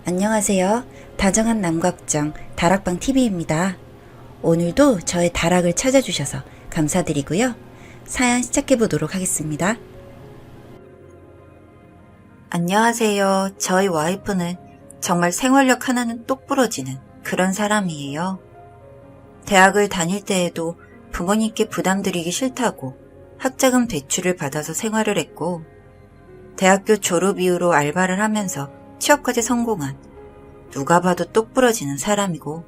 안녕하세요. 다정한 남걱정 다락방TV입니다. 오늘도 저의 다락을 찾아주셔서 감사드리고요. 사연 시작해보도록 하겠습니다. 안녕하세요. 저희 와이프는 정말 생활력 하나는 똑 부러지는 그런 사람이에요. 대학을 다닐 때에도 부모님께 부담드리기 싫다고 학자금 대출을 받아서 생활을 했고, 대학교 졸업 이후로 알바를 하면서 취업까지 성공한 누가 봐도 똑 부러지는 사람이고,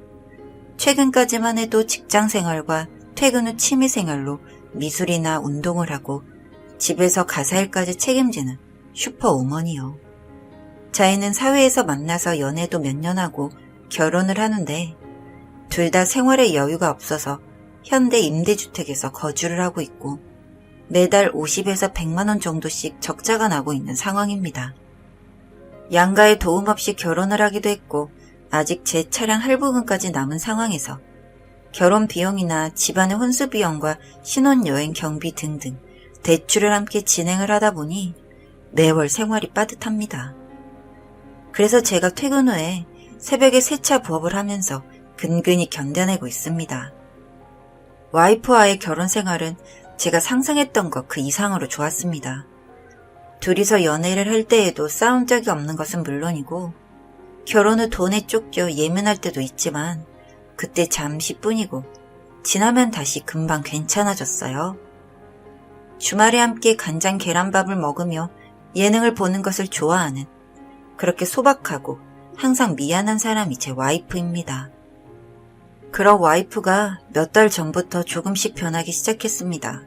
최근까지만 해도 직장생활과 퇴근 후 취미생활로 미술이나 운동을 하고 집에서 가사일까지 책임지는 슈퍼우먼이요. 저희는 사회에서 만나서 연애도 몇 년 하고 결혼을 하는데, 둘 다 생활에 여유가 없어서 현대 임대주택에서 거주를 하고 있고 매달 50에서 100만 원 정도씩 적자가 나고 있는 상황입니다. 양가의 도움 없이 결혼을 하기도 했고 아직 제 차량 할부금까지 남은 상황에서 결혼 비용이나 집안의 혼수 비용과 신혼여행 경비 등등 대출을 함께 진행을 하다 보니 매월 생활이 빠듯합니다. 그래서 제가 퇴근 후에 새벽에 세차 부업을 하면서 근근히 견뎌내고 있습니다. 와이프와의 결혼 생활은 제가 상상했던 것 그 이상으로 좋았습니다. 둘이서 연애를 할 때에도 싸운 적이 없는 것은 물론이고, 결혼 후 돈에 쫓겨 예민할 때도 있지만 그때 잠시뿐이고 지나면 다시 금방 괜찮아졌어요. 주말에 함께 간장 계란밥을 먹으며 예능을 보는 것을 좋아하는, 그렇게 소박하고 항상 미안한 사람이 제 와이프입니다. 그런 와이프가 몇 달 전부터 조금씩 변하기 시작했습니다.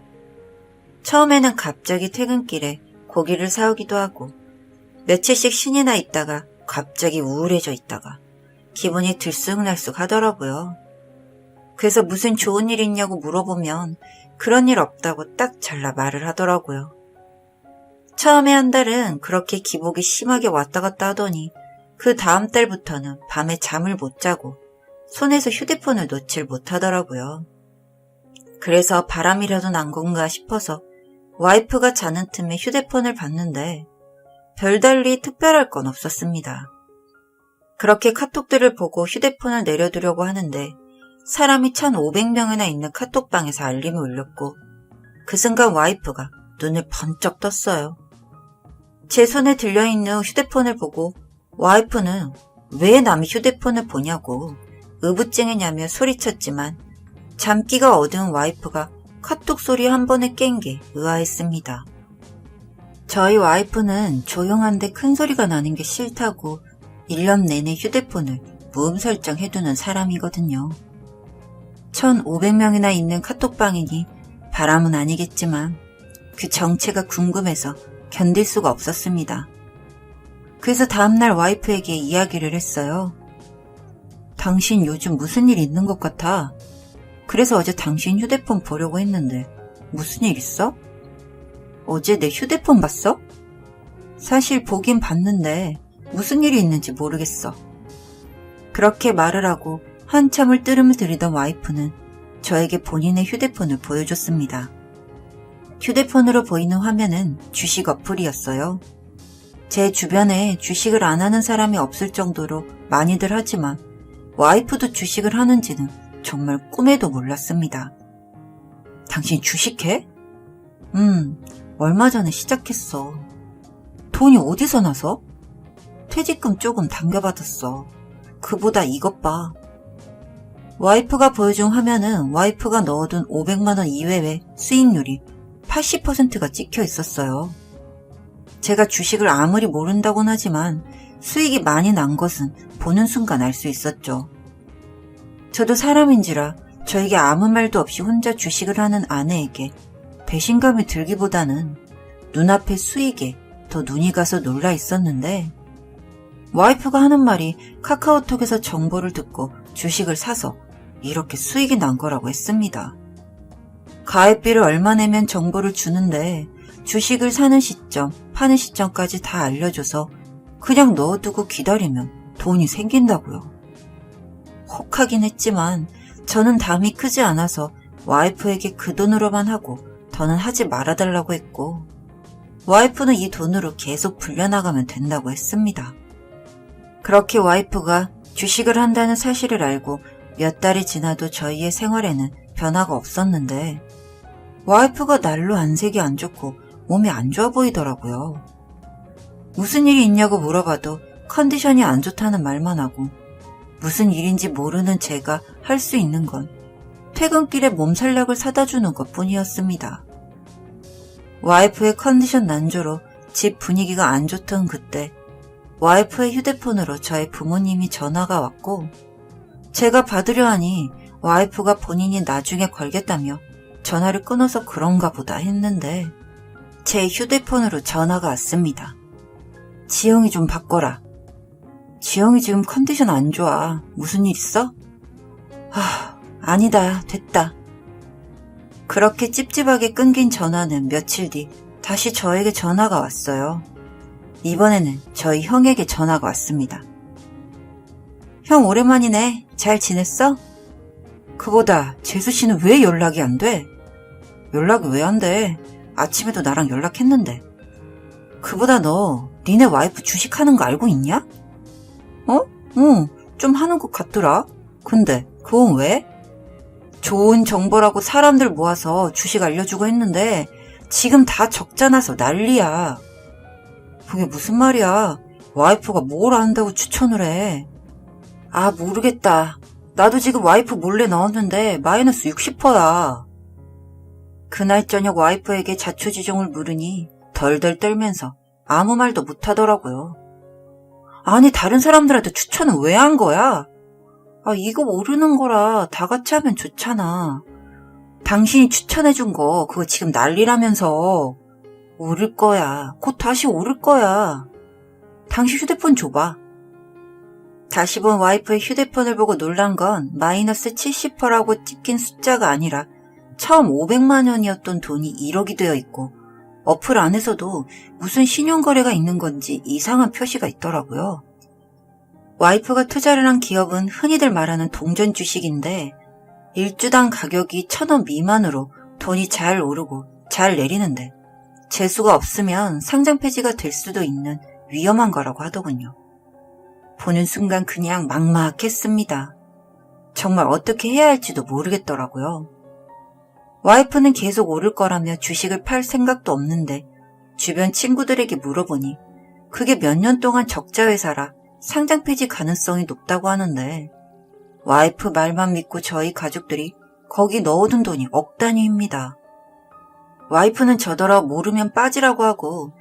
처음에는 갑자기 퇴근길에 고기를 사오기도 하고, 며칠씩 신이 나 있다가 갑자기 우울해져 있다가 기분이 들쑥날쑥 하더라고요. 그래서 무슨 좋은 일 있냐고 물어보면 그런 일 없다고 딱 잘라 말을 하더라고요. 처음에 한 달은 그렇게 기복이 심하게 왔다 갔다 하더니 그 다음 달부터는 밤에 잠을 못 자고 손에서 휴대폰을 놓질 못하더라고요. 그래서 바람이라도 난 건가 싶어서 와이프가 자는 틈에 휴대폰을 봤는데 별달리 특별할 건 없었습니다. 그렇게 카톡들을 보고 휴대폰을 내려두려고 하는데 사람이 1,500명이나 있는 카톡방에서 알림이 울렸고, 그 순간 와이프가 눈을 번쩍 떴어요. 제 손에 들려있는 휴대폰을 보고 와이프는 왜 남의 휴대폰을 보냐고 의붓증이냐며 소리쳤지만, 잠기가 어두운 와이프가 카톡 소리 한 번에 깬 게 의아했습니다. 저희 와이프는 조용한데 큰 소리가 나는 게 싫다고 1년 내내 휴대폰을 무음 설정해두는 사람이거든요. 1,500명이나 있는 카톡방이니 바람은 아니겠지만 그 정체가 궁금해서 견딜 수가 없었습니다. 그래서 다음날 와이프에게 이야기를 했어요. 당신 요즘 무슨 일 있는 것 같아. 그래서 어제 당신 휴대폰 보려고 했는데 무슨 일 있어? 어제 내 휴대폰 봤어? 사실 보긴 봤는데 무슨 일이 있는지 모르겠어. 그렇게 말을 하고 한참을 뜨름을 들이던 와이프는 저에게 본인의 휴대폰을 보여줬습니다. 휴대폰으로 보이는 화면은 주식 어플이었어요. 제 주변에 주식을 안 하는 사람이 없을 정도로 많이들 하지만 와이프도 주식을 하는지는 정말 꿈에도 몰랐습니다. 당신 주식해? 얼마 전에 시작했어. 돈이 어디서 나서? 퇴직금 조금 당겨받았어. 그보다 이것 봐. 와이프가 보여준 화면은 와이프가 넣어둔 500만 원 이외의 수익률이 80%가 찍혀 있었어요. 제가 주식을 아무리 모른다곤 하지만 수익이 많이 난 것은 보는 순간 알 수 있었죠. 저도 사람인지라 저에게 아무 말도 없이 혼자 주식을 하는 아내에게 배신감이 들기보다는 눈앞의 수익에 더 눈이 가서 놀라 있었는데, 와이프가 하는 말이 카카오톡에서 정보를 듣고 주식을 사서 이렇게 수익이 난 거라고 했습니다. 가입비를 얼마 내면 정보를 주는데 주식을 사는 시점, 파는 시점까지 다 알려줘서 그냥 넣어두고 기다리면 돈이 생긴다고요. 혹하긴 했지만 저는 담이 크지 않아서 와이프에게 그 돈으로만 하고 더는 하지 말아달라고 했고, 와이프는 이 돈으로 계속 불려나가면 된다고 했습니다. 그렇게 와이프가 주식을 한다는 사실을 알고 몇 달이 지나도 저희의 생활에는 변화가 없었는데 와이프가 날로 안색이 안 좋고 몸이 안 좋아 보이더라고요. 무슨 일이 있냐고 물어봐도 컨디션이 안 좋다는 말만 하고 무슨 일인지 모르는 제가 할 수 있는 건 퇴근길에 몸살약을 사다 주는 것 뿐이었습니다. 와이프의 컨디션 난조로 집 분위기가 안 좋던 그때 와이프의 휴대폰으로 저희 부모님이 전화가 왔고 제가 받으려 하니 와이프가 본인이 나중에 걸겠다며 전화를 끊어서 그런가 보다 했는데 제 휴대폰으로 전화가 왔습니다. 지영이 좀 바꿔라. 지영이 지금 컨디션 안 좋아. 무슨 일 있어? 아니다. 됐다. 그렇게 찝찝하게 끊긴 전화는 며칠 뒤 다시 저에게 전화가 왔어요. 이번에는 저희 형에게 전화가 왔습니다. 형 오랜만이네. 잘 지냈어? 그보다 재수씨는 왜 연락이 안 돼? 연락이 왜 안 돼? 아침에도 나랑 연락했는데. 그보다 너 니네 와이프 주식하는 거 알고 있냐? 응, 좀 하는 것 같더라. 근데 그건 왜? 좋은 정보라고 사람들 모아서 주식 알려주고 했는데 지금 다 적자 나서 난리야. 그게 무슨 말이야? 와이프가 뭘 안다고 추천을 해? 모르겠다. 나도 지금 와이프 몰래 넣었는데 마이너스 60%야. 그날 저녁 와이프에게 자초지종을 물으니 덜덜 떨면서 아무 말도 못하더라고요. 아니 다른 사람들한테 추천은 왜 한 거야? 이거 모르는 거라 다 같이 하면 좋잖아. 당신이 추천해준 거 그거 지금 난리라면서. 오를 거야. 곧 다시 오를 거야. 당신 휴대폰 줘봐. 다시 본 와이프의 휴대폰을 보고 놀란 건 마이너스 70%라고 찍힌 숫자가 아니라 처음 500만 원이었던 돈이 1억이 되어 있고 어플 안에서도 무슨 신용거래가 있는 건지 이상한 표시가 있더라고요. 와이프가 투자를 한 기업은 흔히들 말하는 동전 주식인데 일주당 가격이 1,000원 미만으로 돈이 잘 오르고 잘 내리는데 재수가 없으면 상장 폐지가 될 수도 있는 위험한 거라고 하더군요. 보는 순간 그냥 막막했습니다. 정말 어떻게 해야 할지도 모르겠더라고요. 와이프는 계속 오를 거라며 주식을 팔 생각도 없는데 주변 친구들에게 물어보니 그게 몇 년 동안 적자 회사라 상장 폐지 가능성이 높다고 하는데 와이프 말만 믿고 저희 가족들이 거기 넣어둔 돈이 억 단위입니다. 와이프는 저더러 모르면 빠지라고 하고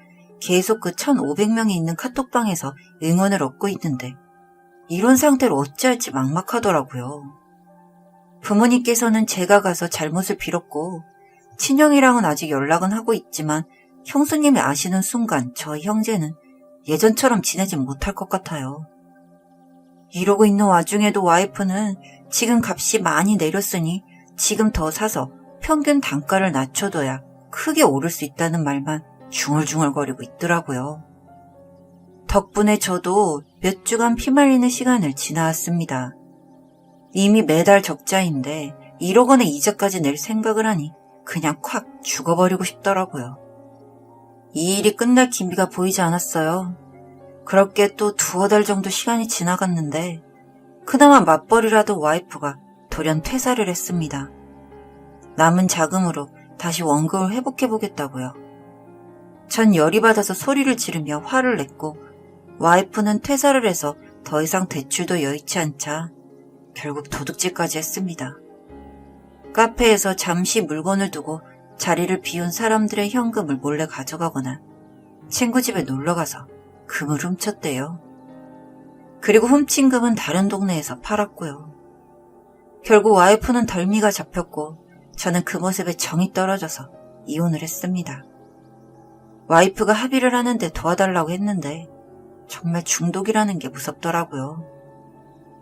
계속 그 1,500명이 있는 카톡방에서 응원을 얻고 있는데 이런 상태로 어찌할지 막막하더라고요. 부모님께서는 제가 가서 잘못을 빌었고 친형이랑은 아직 연락은 하고 있지만 형수님이 아시는 순간 저희 형제는 예전처럼 지내진 못할 것 같아요. 이러고 있는 와중에도 와이프는 지금 값이 많이 내렸으니 지금 더 사서 평균 단가를 낮춰둬야 크게 오를 수 있다는 말만 중얼중얼거리고 있더라고요. 덕분에 저도 몇 주간 피말리는 시간을 지나왔습니다. 이미 매달 적자인데 1억 원의 이자까지 낼 생각을 하니 그냥 콱 죽어버리고 싶더라고요. 이 일이 끝날 기미가 보이지 않았어요. 그렇게 또 2-3달 정도 시간이 지나갔는데 그나마 맞벌이라도 와이프가 돌연 퇴사를 했습니다. 남은 자금으로 다시 원금을 회복해보겠다고요. 전 열이 받아서 소리를 지르며 화를 냈고 와이프는 퇴사를 해서 더 이상 대출도 여의치 않자 결국 도둑질까지 했습니다. 카페에서 잠시 물건을 두고 자리를 비운 사람들의 현금을 몰래 가져가거나 친구 집에 놀러가서 금을 훔쳤대요. 그리고 훔친 금은 다른 동네에서 팔았고요. 결국 와이프는 덜미가 잡혔고 저는 그 모습에 정이 떨어져서 이혼을 했습니다. 와이프가 합의를 하는데 도와달라고 했는데 정말 중독이라는 게 무섭더라고요.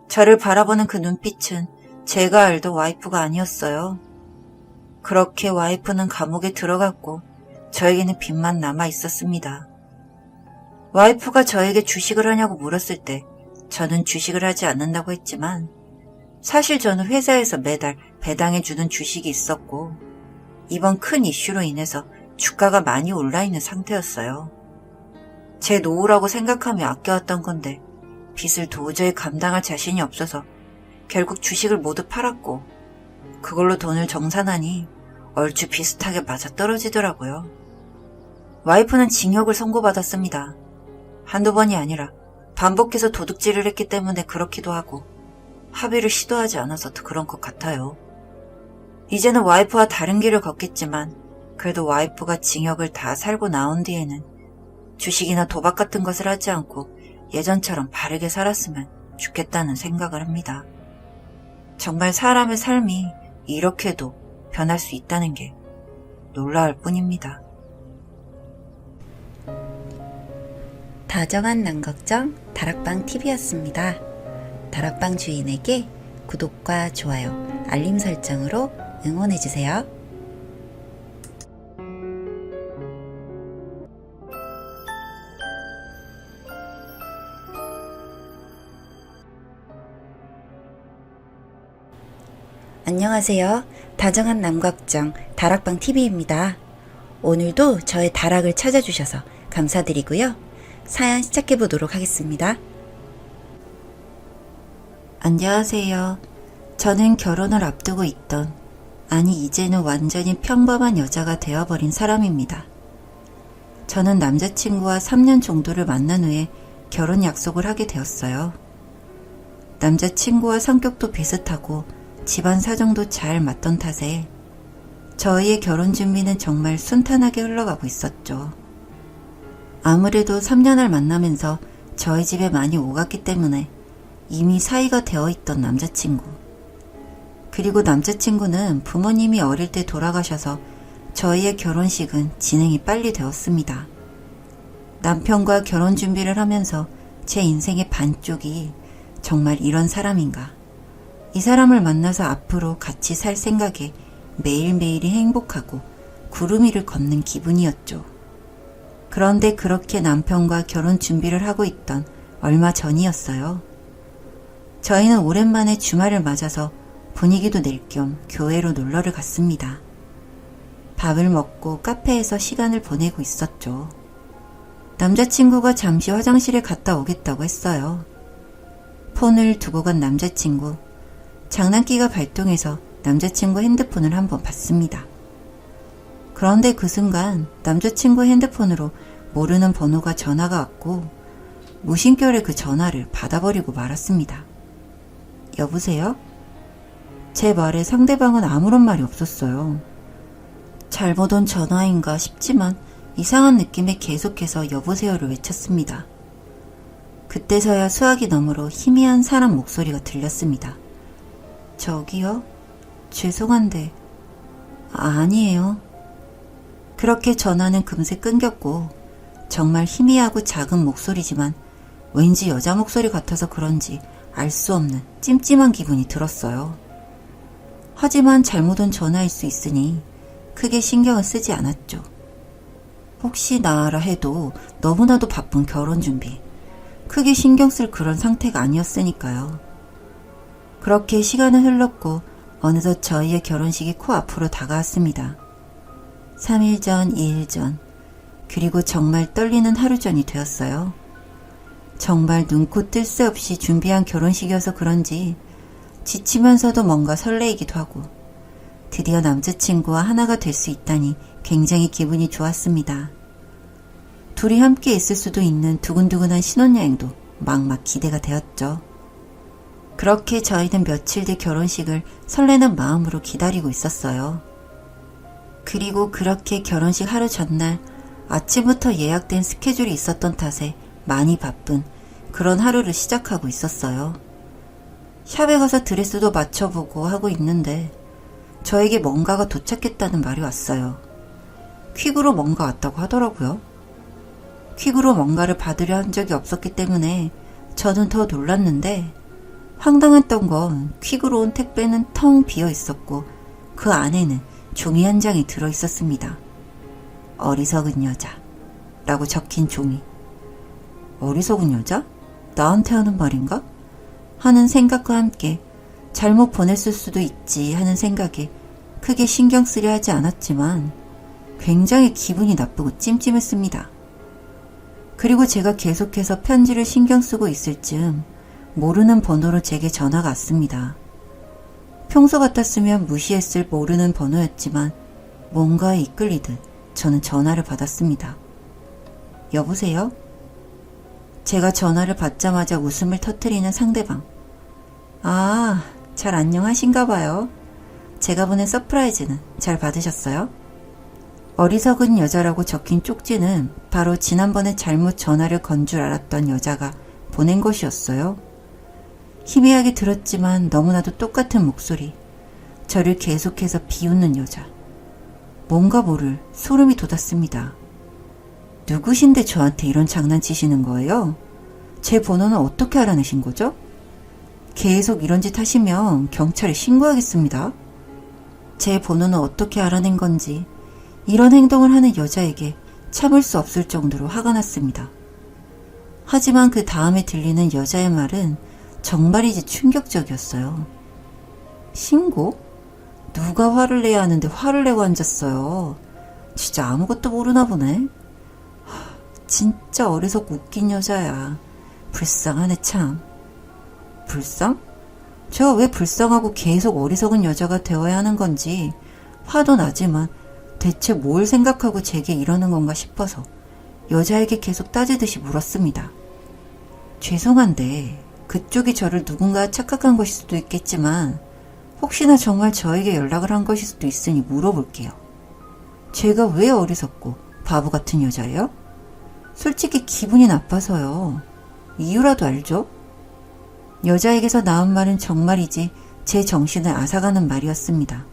저를 바라보는 그 눈빛은 제가 알던 와이프가 아니었어요. 그렇게 와이프는 감옥에 들어갔고 저에게는 빚만 남아 있었습니다. 와이프가 저에게 주식을 하냐고 물었을 때 저는 주식을 하지 않는다고 했지만 사실 저는 회사에서 매달 배당해주는 주식이 있었고 이번 큰 이슈로 인해서 주가가 많이 올라있는 상태였어요. 제 노후라고 생각하며 아껴왔던 건데 빚을 도저히 감당할 자신이 없어서 결국 주식을 모두 팔았고 그걸로 돈을 정산하니 얼추 비슷하게 맞아떨어지더라고요. 와이프는 징역을 선고받았습니다. 한두 번이 아니라 반복해서 도둑질을 했기 때문에 그렇기도 하고 합의를 시도하지 않아서 더 그런 것 같아요. 이제는 와이프와 다른 길을 걷겠지만 그래도 와이프가 징역을 다 살고 나온 뒤에는 주식이나 도박 같은 것을 하지 않고 예전처럼 바르게 살았으면 좋겠다는 생각을 합니다. 정말 사람의 삶이 이렇게도 변할 수 있다는 게 놀라울 뿐입니다. 다정한 남걱정 다락방 TV였습니다. 다락방 주인에게 구독과 좋아요, 알림 설정으로 응원해주세요. 안녕하세요. 다정한 남걱정 다락방 TV입니다. 오늘도 저의 다락을 찾아주셔서 감사드리고요. 사연 시작해보도록 하겠습니다. 안녕하세요. 저는 결혼을 앞두고 있던, 아니 이제는 완전히 평범한 여자가 되어버린 사람입니다. 저는 남자친구와 3년 정도를 만난 후에 결혼 약속을 하게 되었어요. 남자친구와 성격도 비슷하고 집안 사정도 잘 맞던 탓에 저희의 결혼 준비는 정말 순탄하게 흘러가고 있었죠. 아무래도 3년을 만나면서 저희 집에 많이 오갔기 때문에 이미 사이가 되어 있던 남자친구. 그리고 남자친구는 부모님이 어릴 때 돌아가셔서 저희의 결혼식은 진행이 빨리 되었습니다. 남편과 결혼 준비를 하면서 제 인생의 반쪽이 정말 이런 사람인가. 이 사람을 만나서 앞으로 같이 살 생각에 매일매일이 행복하고 구름 위를 걷는 기분이었죠. 그런데 그렇게 남편과 결혼 준비를 하고 있던 얼마 전이었어요. 저희는 오랜만에 주말을 맞아서 분위기도 낼 겸 교회로 놀러를 갔습니다. 밥을 먹고 카페에서 시간을 보내고 있었죠. 남자친구가 잠시 화장실에 갔다 오겠다고 했어요. 폰을 두고 간 남자친구. 장난기가 발동해서 남자친구 핸드폰을 한번 봤습니다. 그런데 그 순간 남자친구 핸드폰으로 모르는 번호가 전화가 왔고 무심결에 그 전화를 받아버리고 말았습니다. 여보세요? 제 말에 상대방은 아무런 말이 없었어요. 잘못 온 전화인가 싶지만 이상한 느낌에 계속해서 여보세요를 외쳤습니다. 그때서야 수화기 너머로 희미한 사람 목소리가 들렸습니다. 저기요? 죄송한데 아니에요. 그렇게 전화는 금세 끊겼고 정말 희미하고 작은 목소리지만 왠지 여자 목소리 같아서 그런지 알 수 없는 찜찜한 기분이 들었어요. 하지만 잘못 온 전화일 수 있으니 크게 신경을 쓰지 않았죠. 혹시 나라 해도 너무나도 바쁜 결혼 준비, 크게 신경 쓸 그런 상태가 아니었으니까요. 그렇게 시간은 흘렀고 어느덧 저희의 결혼식이 코앞으로 다가왔습니다. 3일 전, 2일 전, 그리고 정말 떨리는 하루 전이 되었어요. 정말 눈코 뜰 새 없이 준비한 결혼식이어서 그런지 지치면서도 뭔가 설레이기도 하고 드디어 남자친구와 하나가 될 수 있다니 굉장히 기분이 좋았습니다. 둘이 함께 있을 수도 있는 두근두근한 신혼여행도 막막 기대가 되었죠. 그렇게 저희는 며칠 뒤 결혼식을 설레는 마음으로 기다리고 있었어요. 그리고 그렇게 결혼식 하루 전날 아침부터 예약된 스케줄이 있었던 탓에 많이 바쁜 그런 하루를 시작하고 있었어요. 샵에 가서 드레스도 맞춰보고 하고 있는데 저에게 뭔가가 도착했다는 말이 왔어요. 퀵으로 뭔가 왔다고 하더라고요. 퀵으로 뭔가를 받으려 한 적이 없었기 때문에 저는 더 놀랐는데 황당했던 건 퀵으로 온 택배는 텅 비어 있었고 그 안에는 종이 한 장이 들어 있었습니다. 어리석은 여자 라고 적힌 종이. 어리석은 여자? 나한테 하는 말인가? 하는 생각과 함께 잘못 보냈을 수도 있지 하는 생각에 크게 신경 쓰려 하지 않았지만 굉장히 기분이 나쁘고 찜찜했습니다. 그리고 제가 계속해서 편지를 신경 쓰고 있을 즈음 모르는 번호로 제게 전화가 왔습니다. 평소 같았으면 무시했을 모르는 번호였지만 뭔가에 이끌리듯 저는 전화를 받았습니다. 여보세요? 제가 전화를 받자마자 웃음을 터뜨리는 상대방. 아, 잘 안녕하신가 봐요. 제가 보낸 서프라이즈는 잘 받으셨어요? 어리석은 여자라고 적힌 쪽지는 바로 지난번에 잘못 전화를 건 줄 알았던 여자가 보낸 것이었어요. 희미하게 들었지만 너무나도 똑같은 목소리. 저를 계속해서 비웃는 여자. 뭔가 모를 소름이 돋았습니다. 누구신데 저한테 이런 장난치시는 거예요? 제 번호는 어떻게 알아내신 거죠? 계속 이런 짓 하시면 경찰에 신고하겠습니다. 제 번호는 어떻게 알아낸 건지 이런 행동을 하는 여자에게 참을 수 없을 정도로 화가 났습니다. 하지만 그 다음에 들리는 여자의 말은 정말이지 충격적이었어요. 신고? 누가 화를 내야 하는데 화를 내고 앉았어요. 진짜 아무것도 모르나 보네. 진짜 어리석고 웃긴 여자야. 불쌍하네 참. 불쌍? 제가 왜 불쌍하고 계속 어리석은 여자가 되어야 하는 건지 화도 나지만 대체 뭘 생각하고 제게 이러는 건가 싶어서 여자에게 계속 따지듯이 물었습니다. 죄송한데 그쪽이 저를 누군가 착각한 것일 수도 있겠지만 혹시나 정말 저에게 연락을 한 것일 수도 있으니 물어볼게요. 제가 왜 어리석고 바보 같은 여자예요? 솔직히 기분이 나빠서요. 이유라도 알죠? 여자에게서 나온 말은 정말이지 제 정신을 앗아가는 말이었습니다.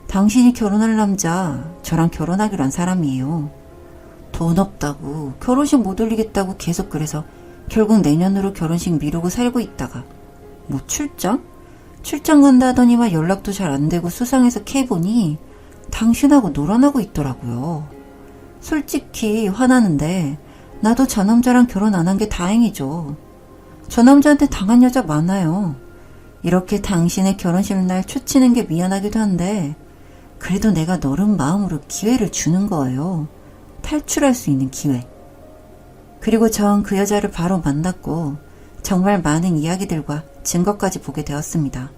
당신이 결혼할 남자, 저랑 결혼하기로 한 사람이에요. 돈 없다고, 결혼식 못 올리겠다고 계속 그래서 결국 내년으로 결혼식 미루고 살고 있다가 뭐 출장? 출장 간다 하더니만 연락도 잘 안 되고 수상해서 캐보니 당신하고 놀아나고 있더라고요. 솔직히 화나는데 나도 저 남자랑 결혼 안 한 게 다행이죠. 저 남자한테 당한 여자 많아요. 이렇게 당신의 결혼식 날 초치는 게 미안하기도 한데 그래도 내가 너른 마음으로 기회를 주는 거예요. 탈출할 수 있는 기회. 그리고 전 그 여자를 바로 만났고 정말 많은 이야기들과 증거까지 보게 되었습니다.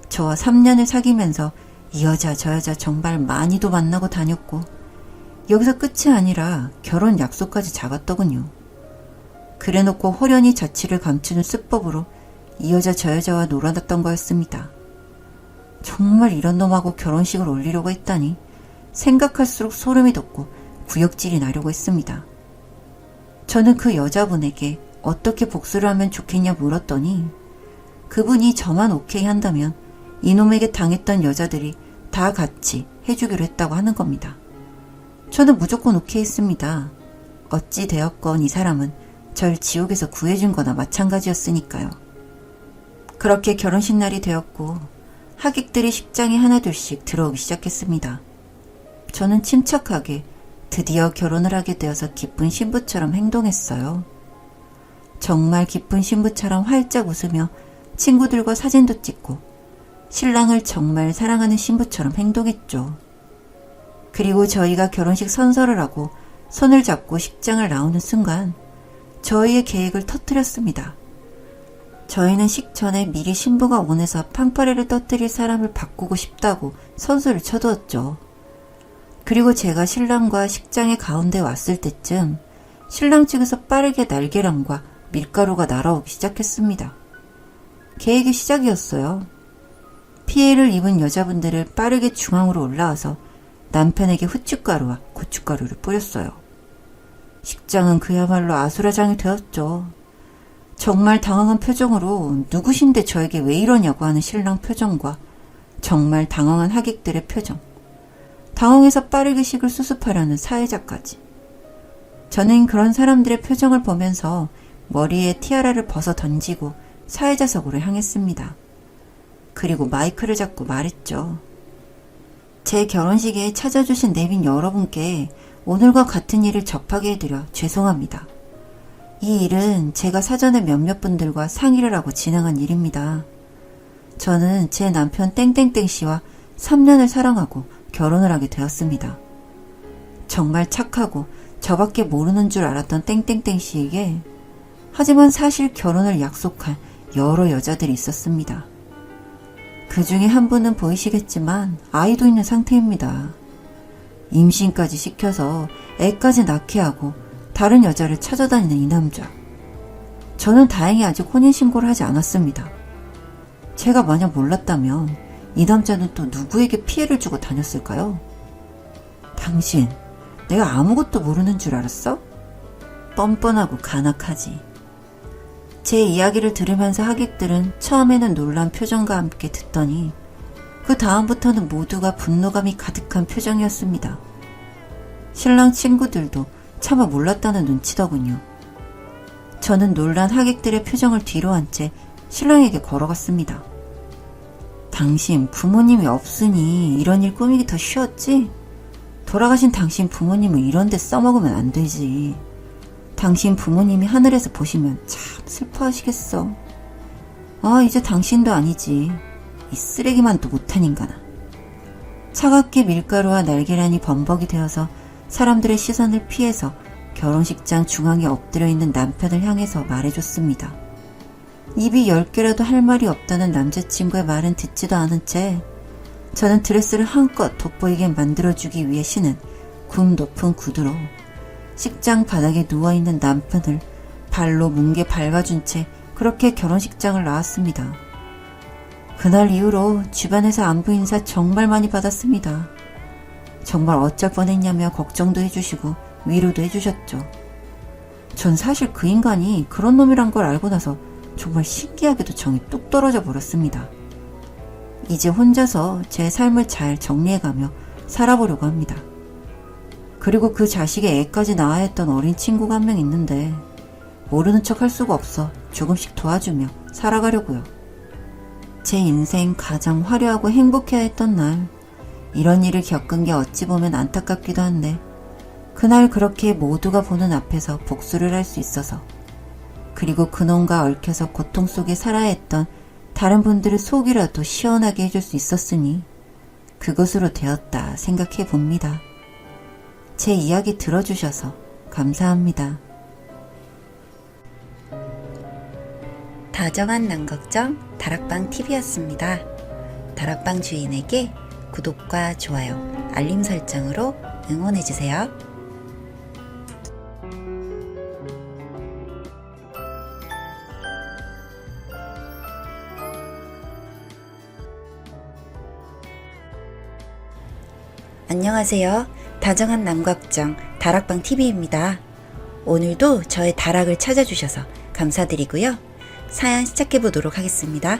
저와 3년을 사귀면서 이 여자 저 여자 정말 많이도 만나고 다녔고 여기서 끝이 아니라 결혼 약속까지 잡았더군요. 그래놓고 호련히 자취를 감추는 수법으로 이 여자 저 여자와 놀아났던 거였습니다. 정말 이런 놈하고 결혼식을 올리려고 했다니 생각할수록 소름이 돋고 구역질이 나려고 했습니다. 저는 그 여자분에게 어떻게 복수를 하면 좋겠냐 물었더니 그분이 저만 오케이 한다면 이놈에게 당했던 여자들이 다 같이 해주기로 했다고 하는 겁니다. 저는 무조건 오케이 했습니다. 어찌 되었건 이 사람은 절 지옥에서 구해준 거나 마찬가지였으니까요. 그렇게 결혼식 날이 되었고 하객들이 식장에 하나둘씩 들어오기 시작했습니다. 저는 침착하게 드디어 결혼을 하게 되어서 기쁜 신부처럼 행동했어요. 정말 기쁜 신부처럼 활짝 웃으며 친구들과 사진도 찍고 신랑을 정말 사랑하는 신부처럼 행동했죠. 그리고 저희가 결혼식 선서를 하고 손을 잡고 식장을 나오는 순간 저희의 계획을 터뜨렸습니다. 저희는 식전에 미리 신부가 원해서 판파레를 떠뜨릴 사람을 바꾸고 싶다고 선수를 쳐두었죠. 그리고 제가 신랑과 식장의 가운데 왔을 때쯤 신랑 측에서 빠르게 날개랑과 밀가루가 날아오기 시작했습니다. 계획의 시작이었어요. 피해를 입은 여자분들을 빠르게 중앙으로 올라와서 남편에게 후춧가루와 고춧가루를 뿌렸어요. 식장은 그야말로 아수라장이 되었죠. 정말 당황한 표정으로 누구신데 저에게 왜 이러냐고 하는 신랑 표정과 정말 당황한 하객들의 표정, 당황해서 빠르게 식을 수습하려는 사회자까지. 저는 그런 사람들의 표정을 보면서 머리에 티아라를 벗어 던지고 사회자석으로 향했습니다. 그리고 마이크를 잡고 말했죠. 제 결혼식에 찾아주신 내빈 여러분께 오늘과 같은 일을 접하게 해드려 죄송합니다. 이 일은 제가 사전에 몇몇 분들과 상의를 하고 진행한 일입니다. 저는 제 남편 땡땡땡 씨와 3년을 사랑하고 결혼을 하게 되었습니다. 정말 착하고 저밖에 모르는 줄 알았던 땡땡땡 씨에게 하지만 사실 결혼을 약속한 여러 여자들이 있었습니다. 그 중에 한 분은 보이시겠지만 아이도 있는 상태입니다. 임신까지 시켜서 애까지 낳게 하고 다른 여자를 찾아다니는 이 남자. 저는 다행히 아직 혼인신고를 하지 않았습니다. 제가 만약 몰랐다면 이 남자는 또 누구에게 피해를 주고 다녔을까요? 당신, 내가 아무것도 모르는 줄 알았어? 뻔뻔하고 간악하지. 제 이야기를 들으면서 하객들은 처음에는 놀란 표정과 함께 듣더니 그 다음부터는 모두가 분노감이 가득한 표정이었습니다. 신랑 친구들도 차마 몰랐다는 눈치더군요. 저는 놀란 하객들의 표정을 뒤로 한 채 신랑에게 걸어갔습니다. 당신 부모님이 없으니 이런 일 꾸미기 더 쉬웠지? 돌아가신 당신 부모님을 이런 데 써먹으면 안 되지. 당신 부모님이 하늘에서 보시면 참 슬퍼하시겠어. 아, 이제 당신도 아니지. 이 쓰레기만도 못한 인간아. 차갑게 밀가루와 날계란이 범벅이 되어서 사람들의 시선을 피해서 결혼식장 중앙에 엎드려 있는 남편을 향해서 말해줬습니다. 입이 10개라도 할 말이 없다는 남자친구의 말은 듣지도 않은 채 저는 드레스를 한껏 돋보이게 만들어주기 위해 신은 굽 높은 구두로 식장 바닥에 누워있는 남편을 발로 뭉개 밟아준 채 그렇게 결혼식장을 나왔습니다. 그날 이후로 주변에서 안부 인사 정말 많이 받았습니다. 정말 어쩔 뻔했냐며 걱정도 해주시고 위로도 해주셨죠. 전 사실 그 인간이 그런 놈이란 걸 알고 나서 정말 신기하게도 정이 뚝 떨어져 버렸습니다. 이제 혼자서 제 삶을 잘 정리해가며 살아보려고 합니다. 그리고 그 자식의 애까지 낳아야 했던 어린 친구가 한 명 있는데 모르는 척 할 수가 없어 조금씩 도와주며 살아가려고요. 제 인생 가장 화려하고 행복해야 했던 날, 이런 일을 겪은 게 어찌 보면 안타깝기도 한데 그날 그렇게 모두가 보는 앞에서 복수를 할 수 있어서, 그리고 그놈과 얽혀서 고통 속에 살아야 했던 다른 분들의 속이라도 시원하게 해줄 수 있었으니 그것으로 되었다 생각해 봅니다. 제 이야기 들어주셔서 감사합니다. 다정한 남걱정 다락방 TV였습니다. 다락방 주인에게 구독과 좋아요, 알림 설정으로 응원해주세요. 안녕하세요. 다정한 남걱정 다락방 TV입니다. 오늘도 저의 다락을 찾아주셔서 감사드리고요. 사연 시작해보도록 하겠습니다.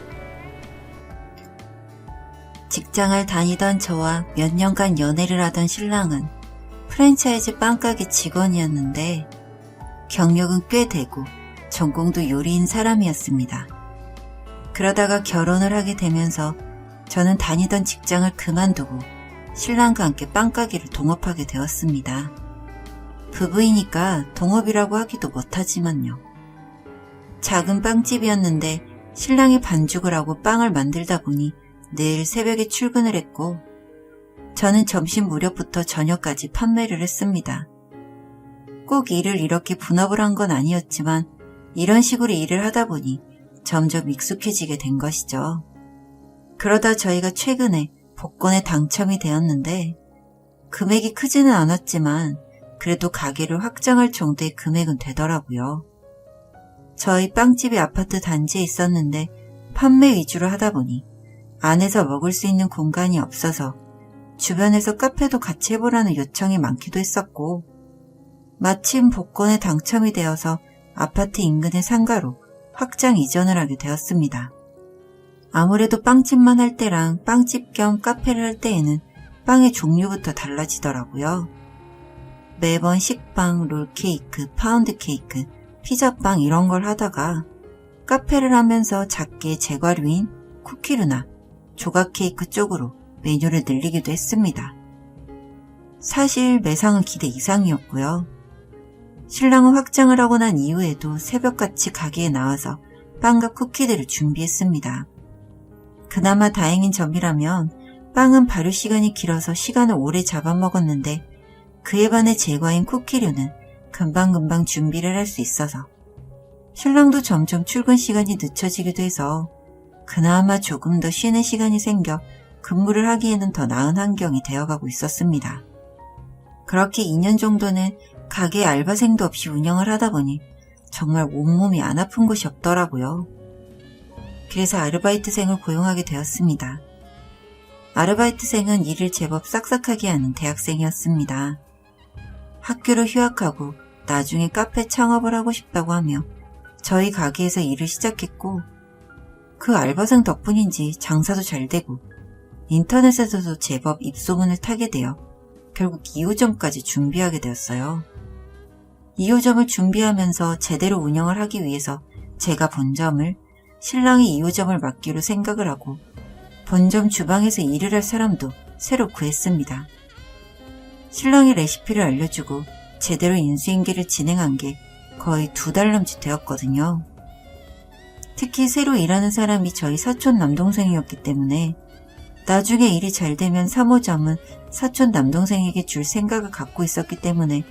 직장을 다니던 저와 몇 년간 연애를 하던 신랑은 프랜차이즈 빵가게 직원이었는데 경력은 꽤 되고 전공도 요리인 사람이었습니다. 그러다가 결혼을 하게 되면서 저는 다니던 직장을 그만두고 신랑과 함께 빵가게를 동업하게 되었습니다. 부부이니까 동업이라고 하기도 못하지만요. 작은 빵집이었는데 신랑이 반죽을 하고 빵을 만들다 보니 늘 새벽에 출근을 했고 저는 점심 무렵부터 저녁까지 판매를 했습니다. 꼭 일을 이렇게 분업을 한 건 아니었지만 이런 식으로 일을 하다 보니 점점 익숙해지게 된 것이죠. 그러다 저희가 최근에 복권에 당첨이 되었는데 금액이 크지는 않았지만 그래도 가게를 확장할 정도의 금액은 되더라고요. 저희 빵집이 아파트 단지에 있었는데 판매 위주로 하다 보니 안에서 먹을 수 있는 공간이 없어서 주변에서 카페도 같이 해보라는 요청이 많기도 했었고 마침 복권에 당첨이 되어서 아파트 인근의 상가로 확장 이전을 하게 되었습니다. 아무래도 빵집만 할 때랑 빵집 겸 카페를 할 때에는 빵의 종류부터 달라지더라고요. 매번 식빵, 롤케이크, 파운드케이크, 피자빵 이런 걸 하다가 카페를 하면서 작게 제과류인 쿠키류나 조각케이크 쪽으로 메뉴를 늘리기도 했습니다. 사실 매상은 기대 이상이었고요. 신랑은 확장을 하고 난 이후에도 새벽같이 가게에 나와서 빵과 쿠키들을 준비했습니다. 그나마 다행인 점이라면 빵은 발효 시간이 길어서 시간을 오래 잡아먹었는데 그에 반해 제 과인 쿠키류는 금방금방 준비를 할 수 있어서 신랑도 점점 출근 시간이 늦춰지기도 해서 그나마 조금 더 쉬는 시간이 생겨 근무를 하기에는 더 나은 환경이 되어가고 있었습니다. 그렇게 2년 정도는 가게 알바생도 없이 운영을 하다 보니 정말 온몸이 안 아픈 곳이 없더라고요. 그래서 아르바이트생을 고용하게 되었습니다. 아르바이트생은 일을 제법 싹싹하게 하는 대학생이었습니다. 학교를 휴학하고 나중에 카페 창업을 하고 싶다고 하며 저희 가게에서 일을 시작했고 그 알바생 덕분인지 장사도 잘 되고 인터넷에서도 제법 입소문을 타게 되어 결국 2호점까지 준비하게 되었어요. 2호점을 준비하면서 제대로 운영을 하기 위해서 제가 본점을, 신랑이 2호점을 맡기로 생각을 하고 본점 주방에서 일을 할 사람도 새로 구했습니다. 신랑이 레시피를 알려주고 제대로 인수인계를 진행한 게 거의 2달 남짓 되었거든요. 특히 새로 일하는 사람이 저희 사촌 남동생이었기 때문에 나중에 일이 잘 되면 3호점은 사촌 남동생에게 줄 생각을 갖고 있었기 때문에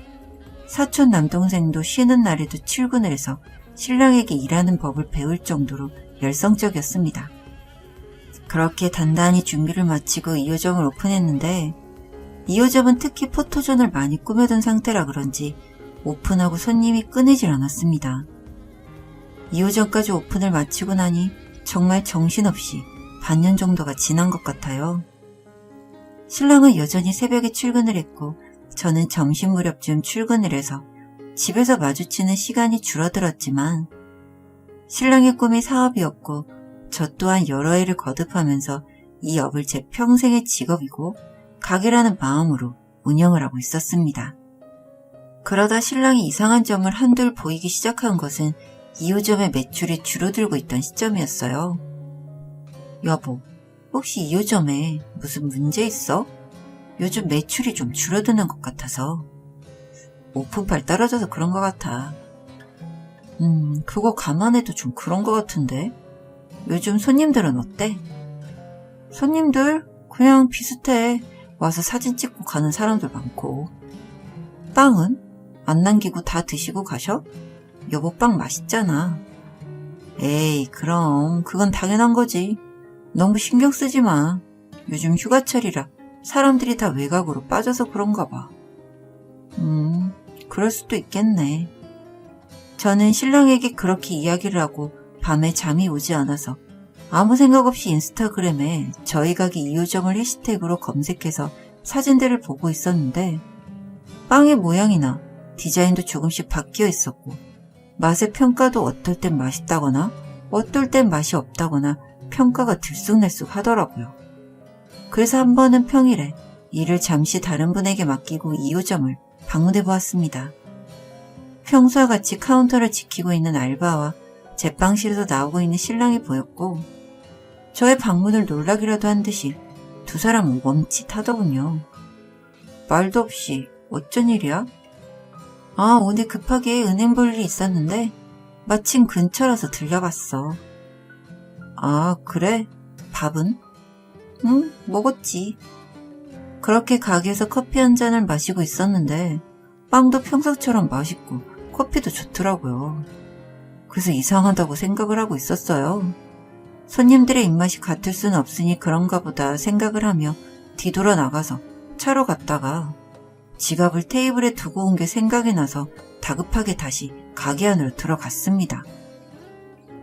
사촌 남동생도 쉬는 날에도 출근을 해서 신랑에게 일하는 법을 배울 정도로 열성적이었습니다. 그렇게 단단히 준비를 마치고 2호점을 오픈했는데 2호점은 특히 포토존을 많이 꾸며둔 상태라 그런지 오픈하고 손님이 끊이질 않았습니다. 2호점까지 오픈을 마치고 나니 정말 정신없이 반년 정도가 지난 것 같아요. 신랑은 여전히 새벽에 출근을 했고 저는 점심 무렵쯤 출근을 해서 집에서 마주치는 시간이 줄어들었지만 신랑의 꿈이 사업이었고 저 또한 여러 해를 거듭하면서 이 업을 제 평생의 직업이고 가게라는 마음으로 운영을 하고 있었습니다. 그러다 신랑이 이상한 점을 한둘 보이기 시작한 것은 2호점의 매출이 줄어들고 있던 시점이었어요. 여보, 혹시 2호점에 무슨 문제 있어? 요즘 매출이 좀 줄어드는 것 같아서. 오픈팔 떨어져서 그런 것 같아. 그거 감안해도 좀 그런 것 같은데. 요즘 손님들은 어때? 손님들 그냥 비슷해. 와서 사진 찍고 가는 사람들 많고. 빵은? 안 남기고 다 드시고 가셔? 여보 빵 맛있잖아. 에이, 그럼 그건 당연한 거지. 너무 신경 쓰지 마. 요즘 휴가철이라 사람들이 다 외곽으로 빠져서 그런가 봐. 그럴 수도 있겠네. 저는 신랑에게 그렇게 이야기를 하고 밤에 잠이 오지 않아서 아무 생각 없이 인스타그램에 저희 가게 2호점을 해시태그로 검색해서 사진들을 보고 있었는데 빵의 모양이나 디자인도 조금씩 바뀌어 있었고 맛의 평가도 어떨 땐 맛있다거나 어떨 땐 맛이 없다거나 평가가 들쑥날쑥 하더라고요. 그래서 한 번은 평일에 일을 잠시 다른 분에게 맡기고 2호점을 방문해 보았습니다. 평소와 같이 카운터를 지키고 있는 알바와 제빵실에서 나오고 있는 신랑이 보였고 저의 방문을 놀라기라도 한 듯이 두 사람은 멈칫하더군요. 말도 없이 어쩐 일이야? 아, 오늘 급하게 은행 볼 일이 있었는데 마침 근처라서 들려봤어. 아, 그래? 밥은? 응, 먹었지. 그렇게 가게에서 커피 한 잔을 마시고 있었는데 빵도 평소처럼 맛있고 커피도 좋더라고요. 그래서 이상하다고 생각을 하고 있었어요. 손님들의 입맛이 같을 수는 없으니 그런가 보다 생각을 하며 뒤돌아 나가서 차로 갔다가 지갑을 테이블에 두고 온 게 생각이 나서 다급하게 다시 가게 안으로 들어갔습니다.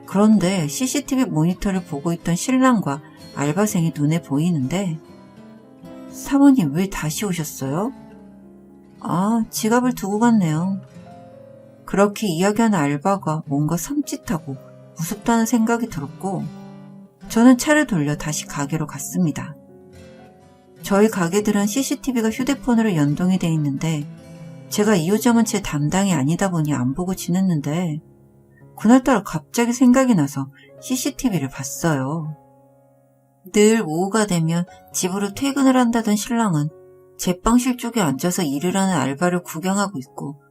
그런데 CCTV 모니터를 보고 있던 신랑과 알바생이 눈에 보이는데 사모님 왜 다시 오셨어요? 아, 지갑을 두고 갔네요. 그렇게 이야기하는 알바가 뭔가 섬찟하고 무섭다는 생각이 들었고 저는 차를 돌려 다시 가게로 갔습니다. 저희 가게들은 CCTV가 휴대폰으로 연동이 돼 있는데 제가 2호점은 제 담당이 아니다 보니 안 보고 지냈는데 그날따라 갑자기 생각이 나서 CCTV를 봤어요. 늘 오후가 되면 집으로 퇴근을 한다던 신랑은 제빵실 쪽에 앉아서 일을 하는 알바를 구경하고 있고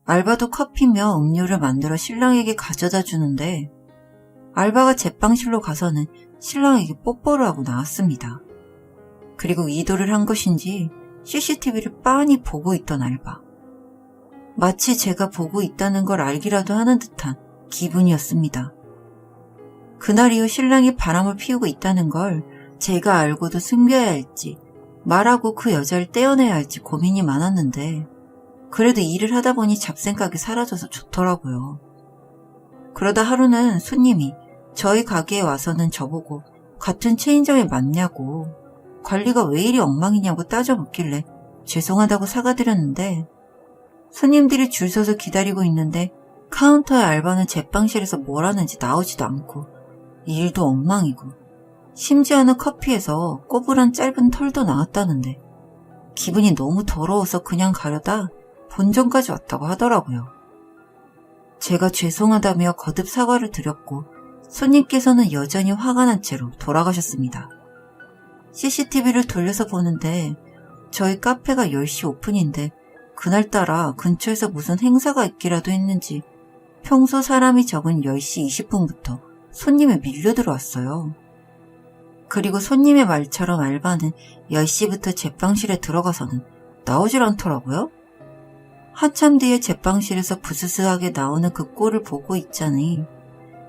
알바도 커피며 음료를 만들어 신랑에게 가져다 주는데 알바가 제빵실로 가서는 신랑에게 뽀뽀를 하고 나왔습니다. 그리고 이도를 한 것인지 CCTV를 빤히 보고 있던 알바. 마치 제가 보고 있다는 걸 알기라도 하는 듯한 기분이었습니다. 그날 이후 신랑이 바람을 피우고 있다는 걸 제가 알고도 숨겨야 할지 말하고 그 여자를 떼어내야 할지 고민이 많았는데 그래도 일을 하다 보니 잡생각이 사라져서 좋더라고요. 그러다 하루는 손님이 저희 가게에 와서는 저보고 같은 체인점에 맞냐고 관리가 왜 이리 엉망이냐고 따져 묻길래 죄송하다고 사과드렸는데 손님들이 줄 서서 기다리고 있는데 카운터의 알바는 제빵실에서 뭘 하는지 나오지도 않고 일도 엉망이고 심지어는 커피에서 꼬부란 짧은 털도 나왔다는데 기분이 너무 더러워서 그냥 가려다 본점까지 왔다고 하더라고요. 제가 죄송하다며 거듭 사과를 드렸고 손님께서는 여전히 화가 난 채로 돌아가셨습니다. CCTV를 돌려서 보는데 저희 카페가 10시 오픈인데 그날따라 근처에서 무슨 행사가 있기라도 했는지 평소 사람이 적은 10시 20분부터 손님이 밀려 들어왔어요. 그리고 손님의 말처럼 알바는 10시부터 제빵실에 들어가서는 나오질 않더라고요. 한참 뒤에 제빵실에서 부스스하게 나오는 그 꼴을 보고 있자니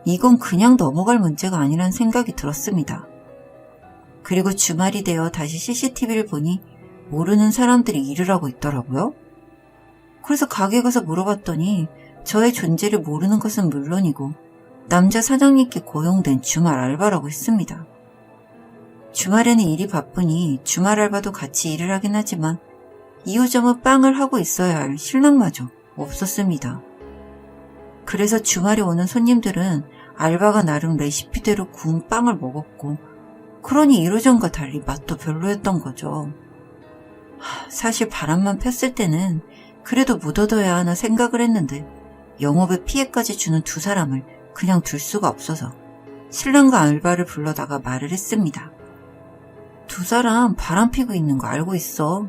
이건 그냥 넘어갈 문제가 아니란 생각이 들었습니다. 그리고 주말이 되어 다시 CCTV를 보니 모르는 사람들이 일을 하고 있더라고요. 그래서 가게 가서 물어봤더니 저의 존재를 모르는 것은 물론이고 남자 사장님께 고용된 주말 알바라고 했습니다. 주말에는 일이 바쁘니 주말 알바도 같이 일을 하긴 하지만 2호점은 빵을 하고 있어야 할 신랑마저 없었습니다. 그래서 주말에 오는 손님들은 알바가 나름 레시피대로 구운 빵을 먹었고 그러니 1호점과 달리 맛도 별로였던 거죠. 사실 바람만 폈을 때는 그래도 묻어둬야 하나 생각을 했는데 영업에 피해까지 주는 두 사람을 그냥 둘 수가 없어서 신랑과 알바를 불러다가 말을 했습니다. 두 사람 바람 피고 있는 거 알고 있어.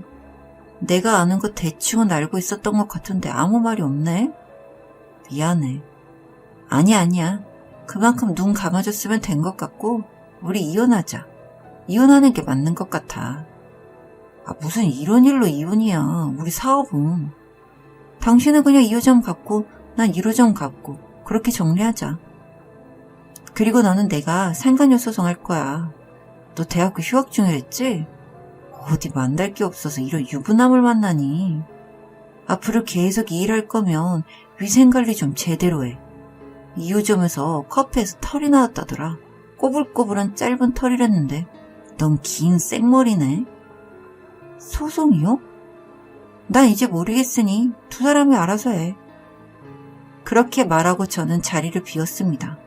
내가 아는 거 대충은 알고 있었던 것 같은데 아무 말이 없네. 미안해. 아니야. 그만큼 눈 감아줬으면 된 것 같고 우리 이혼하자. 이혼하는 게 맞는 것 같아. 무슨 이런 일로 이혼이야. 우리 사업은. 당신은 그냥 2호점 갖고 난 1호점 갖고 그렇게 정리하자. 그리고 너는 내가 상간녀 소송할 거야. 너 대학교 휴학 중이랬지? 어디 만날 게 없어서 이런 유부남을 만나니. 앞으로 계속 이 일할 거면 위생관리 좀 제대로 해. 2호점에서 커피에서 털이 나왔다더라. 꼬불꼬불한 짧은 털이랬는데 넌 긴 생머리네. 소송이요? 난 이제 모르겠으니 두 사람이 알아서 해. 그렇게 말하고 저는 자리를 비웠습니다.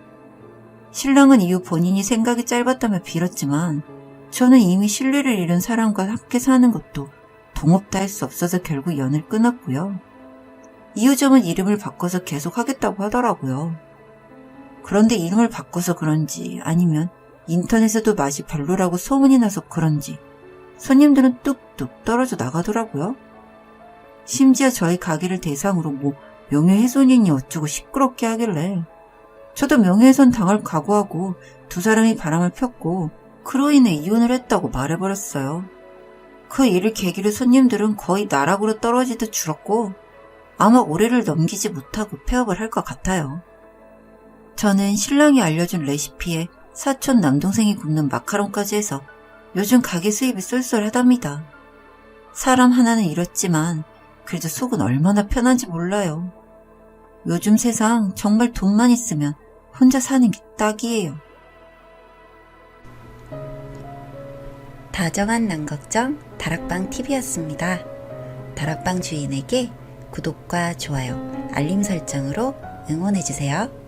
신랑은 이후 본인이 생각이 짧았다며 빌었지만 저는 이미 신뢰를 잃은 사람과 함께 사는 것도 동업도 할 수 없어서 결국 연을 끊었고요. 2호점은 이름을 바꿔서 계속 하겠다고 하더라고요. 그런데 이름을 바꿔서 그런지 아니면 인터넷에도 맛이 별로라고 소문이 나서 그런지 손님들은 뚝뚝 떨어져 나가더라고요. 심지어 저희 가게를 대상으로 명예훼손이니 어쩌고 시끄럽게 하길래 저도 명예훼손 당할 각오하고 두 사람이 바람을 폈고 그로 인해 이혼을 했다고 말해버렸어요. 그 일을 계기로 손님들은 거의 나락으로 떨어지듯 줄었고 아마 올해를 넘기지 못하고 폐업을 할 것 같아요. 저는 신랑이 알려준 레시피에 사촌 남동생이 굽는 마카롱까지 해서 요즘 가게 수입이 쏠쏠하답니다. 사람 하나는 이렇지만 그래도 속은 얼마나 편한지 몰라요. 요즘 세상 정말 돈만 있으면 혼자 사는 게 딱이에요. 다정한 남걱정 다락방TV였습니다. 다락방 주인에게 구독과 좋아요, 알림 설정으로 응원해주세요.